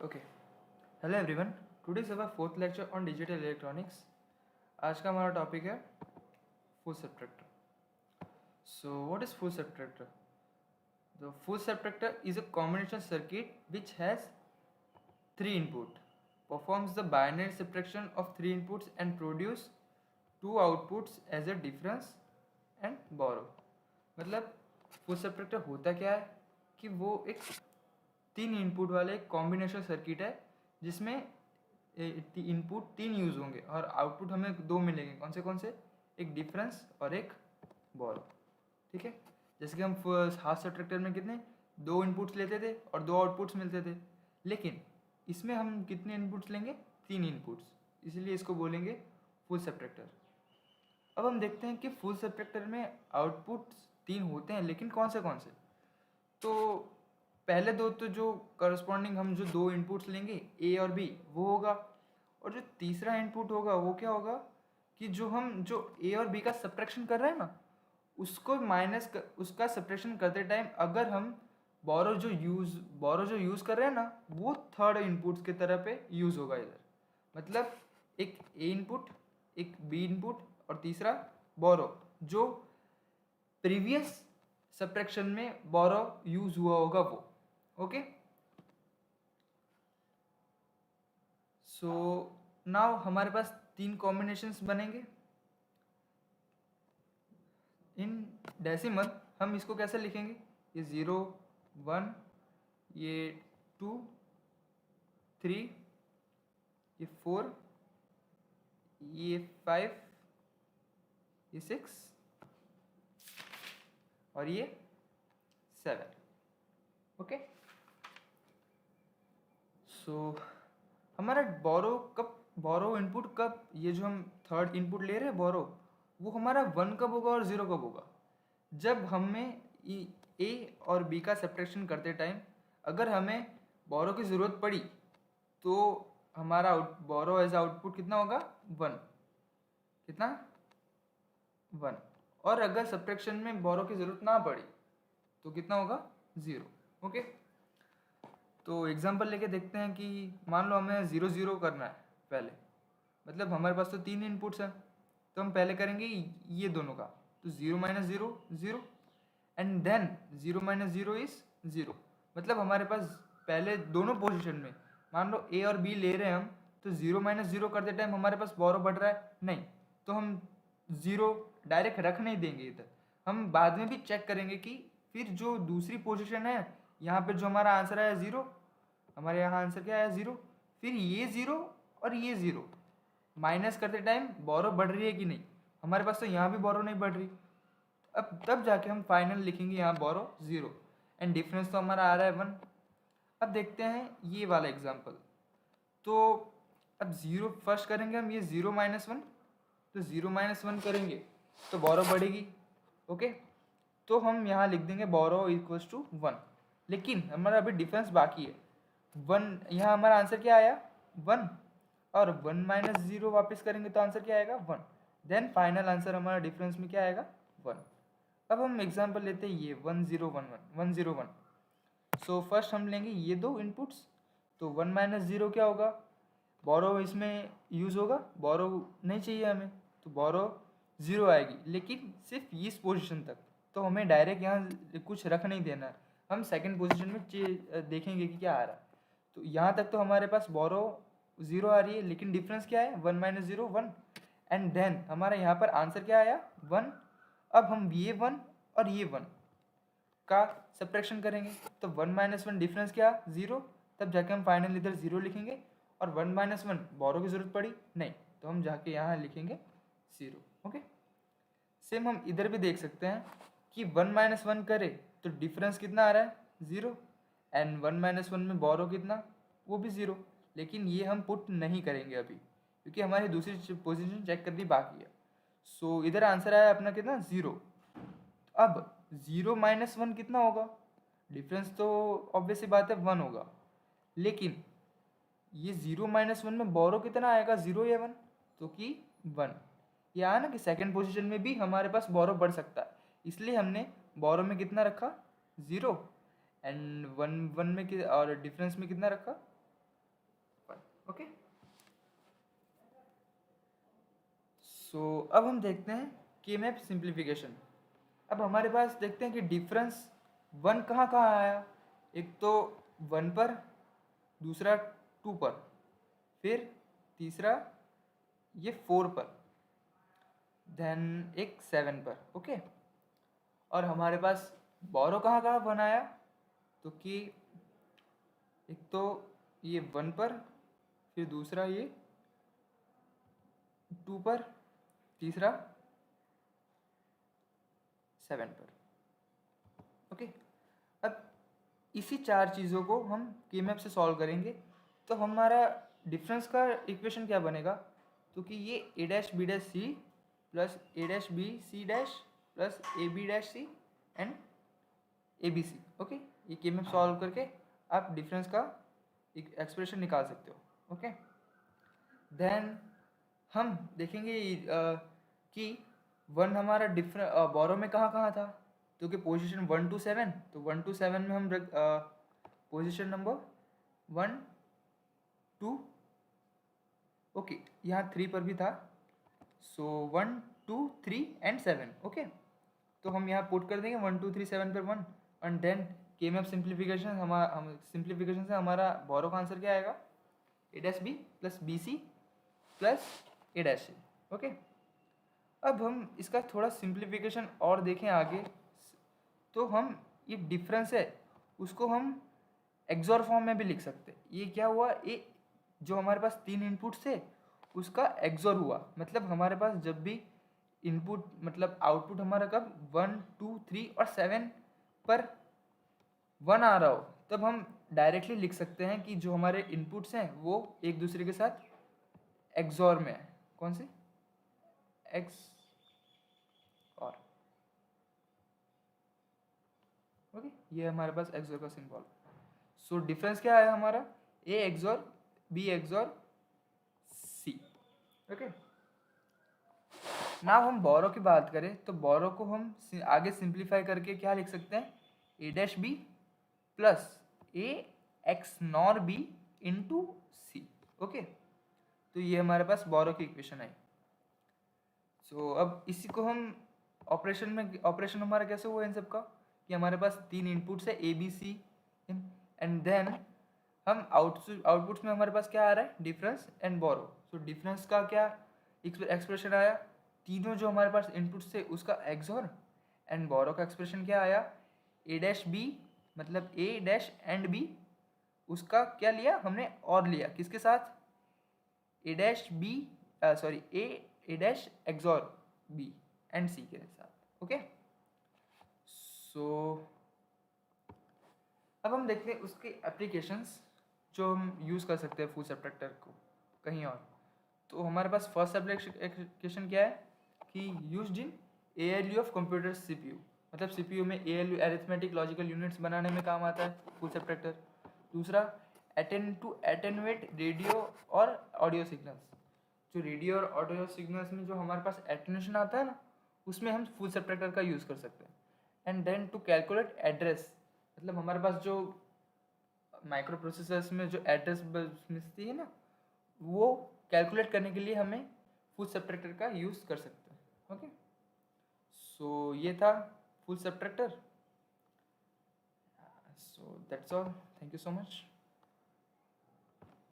Okay, hello everyone. Today is our fourth lecture on digital electronics. आज का हमारा topic है full subtractor. So what is full subtractor? The full subtractor is a combination circuit which has three input, performs the binary subtraction of three inputs and produce two outputs as a difference and borrow। मतलब full subtractor होता क्या है कि वो एक तीन input वाले एक कॉम्बिनेशन सर्किट है जिसमें इनपुट तीन यूज होंगे और आउटपुट हमें दो मिलेंगे। कौन से? एक डिफरेंस और एक बोरो। ठीक है, जैसे कि हम हाफ सबट्रैक्टर में कितने दो इनपुट्स लेते थे और दो आउटपुट्स मिलते थे, लेकिन इसमें हम कितने इनपुट्स लेंगे? तीन इनपुट्स, इसलिए इसको बोलेंगे फुल सबट्रैक्टर। अब हम देखते हैं कि फुल सबट्रैक्टर में आउटपुट्स तीन होते हैं, लेकिन कौन से? तो पहले दो तो जो करस्पॉन्डिंग हम जो दो इनपुट्स लेंगे ए और बी वो होगा, और जो तीसरा इनपुट होगा वो क्या होगा कि जो ए और बी का सब्ट्रैक्शन कर रहे हैं ना, उसको उसका सब्ट्रैक्शन करते टाइम अगर हम बोरो जो यूज़ कर रहे हैं ना, वो थर्ड इनपुट्स की तरह पे यूज़ होगा इधर। मतलब एक ए इनपुट, एक बी इनपुट और तीसरा बोरो, जो प्रीवियस सब्ट्रैक्शन में बोरो यूज हुआ होगा वो। ओके, सो नाउ हमारे पास तीन कॉम्बिनेशंस बनेंगे इन डेसिमल। हम इसको कैसे लिखेंगे? ये 0 1, ये 2 3, ये 4, ये 5, ये 6 और ये 7। ओके, सो हमारा बोरो इनपुट कब, ये जो हम थर्ड इनपुट ले रहे हैं बोरो, वो हमारा 1 कब होगा और 0 कब होगा? जब हमें ए और बी का सब्ट्रैक्शन करते टाइम अगर हमें बोरो की ज़रूरत पड़ी तो हमारा बोरो एज आउटपुट कितना होगा? 1। कितना? 1। और अगर सब्ट्रैक्शन में बोरो की ज़रूरत ना पड़ी तो कितना होगा? 0। ओके, तो एग्जांपल लेके देखते हैं कि मान लो हमें 0 0 करना है पहले। मतलब हमारे पास तो तीन इनपुट्स हैं, तो हम पहले करेंगे ये दोनों का, तो 0 - 0 0 एंड देन 0 - 0 इज 0। मतलब हमारे पास पहले दोनों पोजीशन में मान लो ए और बी ले रहे हैं हम, तो 0 - 0 करते टाइम हमारे पास बोरो बढ़ रहा है नहीं, तो हम 0 डायरेक्ट रख नहीं देंगे इधर। हम बाद में भी चेक करेंगे कि फिर जो दूसरी पोजीशन है यहाँ पे जो हमारा आंसर आया 0, हमारे यहाँ आंसर क्या आया? 0। फिर ये 0 और ये 0 माइनस करते टाइम बोरो बढ़ रही है कि नहीं? हमारे पास तो यहाँ भी बोरो नहीं बढ़ रही। अब तब जाके हम फाइनल लिखेंगे यहाँ बोरो 0 एंड डिफरेंस तो हमारा आ रहा है 1। अब देखते हैं ये वाला एग्जाम्पल। तो अब 0 फर्स्ट करेंगे हम, ये 0 - 1, तो 0 - 1 करेंगे तो बोरो बढ़ेगी। ओके, तो हम यहाँ लिख देंगे बोरो इक्वल्स टू 1, लेकिन हमारा अभी डिफरेंस बाकी है 1। यहाँ हमारा आंसर क्या आया? 1। और 1 - 0 वापस करेंगे तो आंसर क्या आएगा? 1। देन फाइनल आंसर हमारा डिफरेंस में क्या आएगा? 1। अब हम एग्जांपल लेते हैं ये 1 0 1 1 1 0 1। सो फर्स्ट हम लेंगे ये दो इनपुट्स, तो 1 - 0 क्या होगा? बोरो इसमें यूज़ होगा, बोरो नहीं चाहिए हमें, तो बोरो 0 आएगी, लेकिन सिर्फ इस पोजीशन तक। तो हमें डायरेक्ट यहाँ कुछ रख नहीं देना है, हम सेकंड पोजीशन में देखेंगे कि क्या आ रहा है। तो यहाँ तक तो हमारे पास बोरो 0 आ रही है, लेकिन डिफरेंस क्या है? 1 - 0 1। एंड देन हमारा यहाँ पर आंसर क्या आया? 1। अब हम ये 1 और ये 1 का सब्ट्रैक्शन करेंगे, तो 1 - 1 डिफरेंस क्या? 0। तब जाके हम फाइनल इधर 0 लिखेंगे, और 1 - 1 बोरो की ज़रूरत पड़ी नहीं, तो हम जाके यहाँ लिखेंगे 0। ओके, सेम हम इधर भी देख सकते हैं कि 1 - 1 करे तो डिफरेंस कितना आ रहा है? 0। एंड 1 - 1 में बोरो कितना? वो भी 0। लेकिन ये हम पुट नहीं करेंगे अभी, क्योंकि हमारी दूसरी पोजीशन चेक करनी बाकी है। सो इधर आंसर आया अपना कितना? 0। अब 0 - 1 कितना होगा? डिफरेंस तो ऑब्वियस सी बात है 1 होगा, लेकिन ये 0 - 1 में बोरो कितना आएगा? 0 या 1? तो कि 1। ये आया ना कि सेकंड पोजीशन में भी हमारे पास बोरो बढ़ सकता है, इसलिए हमने बोरो में कितना रखा? 0। एंड 1 1 में और डिफरेंस में कितना रखा? ओके। सो अब हम देखते हैं के मैप सिंप्लीफिकेशन। अब हमारे पास देखते हैं कि डिफरेंस वन कहाँ कहाँ आया। एक तो वन पर, दूसरा टू पर, फिर तीसरा ये फोर पर, देन एक सेवन पर। ओके। और हमारे पास बोरो कहाँ कहाँ बनाया, तो कि एक तो ये वन पर, फिर दूसरा ये टू पर, तीसरा सेवन पर। ओके। अब इसी चार चीज़ों को हम के मैप से सॉल्व करेंगे तो हमारा डिफरेंस का इक्वेशन क्या बनेगा, तो कि ये A dash B dash C plus A dash B C dash plus A B dash C and A B C. Okay. ये के मैप सॉल्व करके आप डिफरेंस का एक एक्सप्रेशन निकाल सकते हो। ओके। देन हम देखेंगे कि वन हमारा डिफरेंट बोरो में कहाँ कहाँ था, तो कि पोजीशन 1 to 7, तो 1 to 7 में हम पोजीशन नंबर 1 2, ओके, यहाँ 3 पर भी था। सो 1 2 3 एंड 7। ओके। तो हम यहाँ पुट कर देंगे 1 2 3 7 पर 1 and then K map simplification simplification से हमारा बोरो का आंसर क्या आएगा, A dash B plus B C plus A dash C. Okay. अब हम इसका थोड़ा सिंप्लीफिकेशन और देखें आगे, तो हम ये डिफरेंस है उसको हम एक्सोर फॉर्म में भी लिख सकते हैं। ये क्या हुआ, ये जो हमारे पास तीन इनपुट्स थे उसका एक्सोर हुआ, मतलब हमारे पास जब भी इनपुट मतलब आउटपुट हमारा कब 1 2 3 और 7 पर 1 आ रहा हो, तब हम डायरेक्टली लिख सकते हैं कि जो हमारे इनपुट्स हैं वो एक दूसरे के साथ एक्सोर में है। कौन से, एक्स और। ओके। ये हमारे पास एक्सोर का सिंबल। सो डिफरेंस क्या है हमारा, ए एक्सोर बी एक्सोर सी। ओके। नाउ हम बोरो की बात करें तो बोरो को हम आगे सिंप्लीफाई करके क्या लिख सकते हैं, A dash B plus A XNOR B into C. Okay. तो ये हमारे पास बोरो की इक्वेशन है। सो अब इसी को हम ऑपरेशन हमारा कैसे हुआ इन सब का, कि हमारे पास तीन इनपुट्स है A B C and then हम आउटपुट्स में हमारे पास क्या आ रहा है, difference and borrow. So difference का क्या एक्सप्रेशन आया, तीनों जो हमारे पास इनपुट्स थे उसका एक्सोर, एंड बोरो का एक्सप्रेशन क्या आया, ए डैश बी मतलब ए डैश एंड बी, उसका क्या लिया हमने और लिया किसके साथ, A dash B sorry A dash XOR B and C के साथ। ओके। सो अब हम देखते हैं उसके एप्लीकेशंस जो हम यूज़ कर सकते हैं फुल सब्ट्रैक्टर को कहीं और। तो हमारे पास फर्स्ट एप्लीकेशन क्या है कि used in ALU of computer CPU, मतलब CPU में ALU अरिथमेटिक लॉजिकल यूनिट्स बनाने में काम आता है फुल सब्ट्रैक्टर। दूसरा एटेनुएट रेडियो और ऑडियो सिग्नल्स, जो रेडियो और ऑडियो सिग्नल्स में जो हमारे पास एटेनुएशन आता है ना, उसमें हम फुल सब्ट्रैक्टर का यूज़ कर सकते हैं। And then to calculate address, मतलब हमारे पास जो माइक्रो प्रोसेसर्स में जो एड्रेस मिलती है ना, वो कैलकुलेट करने के लिए हमें फुल सब्ट्रैक्टर का यूज़ कर सकते हैं। ओके। सो ये था full subtractor. So that's all, thank you so much.